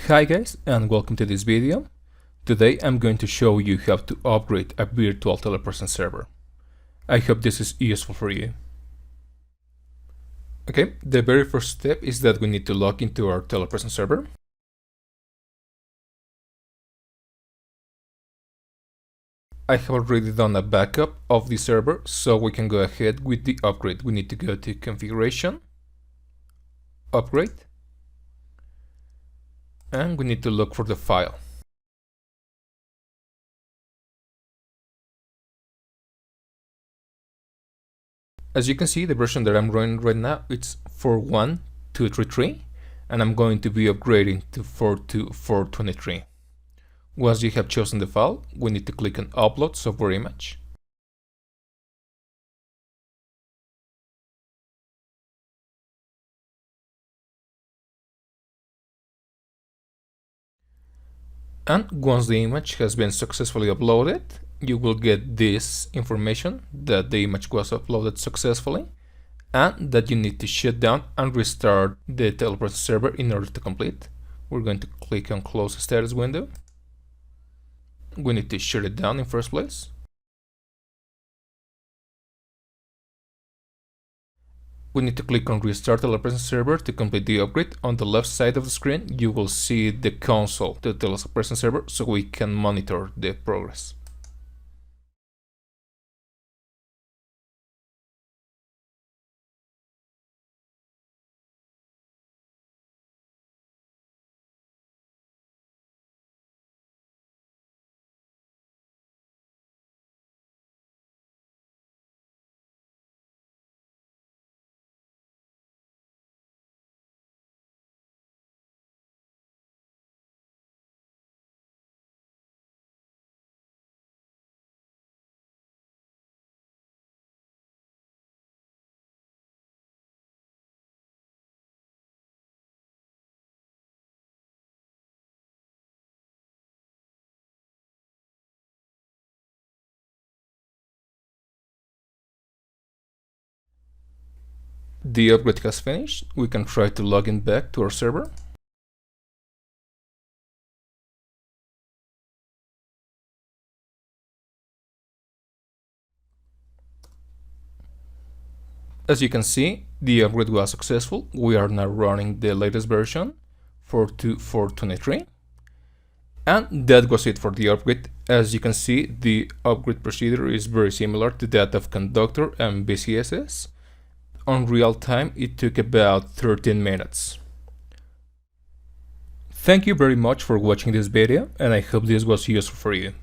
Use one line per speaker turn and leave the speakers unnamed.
Hi guys, and welcome to this video. Today I'm going to show you how to upgrade a virtual telepresence server. I hope this is useful for you. Okay, the very first step is that we need to log into our telepresence server. I have already done a backup of the server, so we can go ahead with the upgrade. We need to go to Configuration, Upgrade, and we need to look for the file. As you can see, the version that I'm running right now, it's 4.1.233, and I'm going to be upgrading to 4.2.4.23. Once you have chosen the file, we need to click on Upload Software Image. And once the image has been successfully uploaded, you will get this information that the image was uploaded successfully and that you need to shut down and restart the telepresence server in order to complete. We're going to click on Close Status window. We need to shut it down in first place. We need to click on Restart telepresence server to complete the upgrade. On the left side of the screen, you will see the console to the telepresence server so we can monitor the progress. The upgrade has finished. We can try to log in back to our server. As you can see, the upgrade was successful. We are now running the latest version, 4.2.4.23. And that was it for the upgrade. As you can see, the upgrade procedure is very similar to that of Conductor and BCSS. On real time, it took about 13 minutes. Thank you very much for watching this video, and I hope this was useful for you.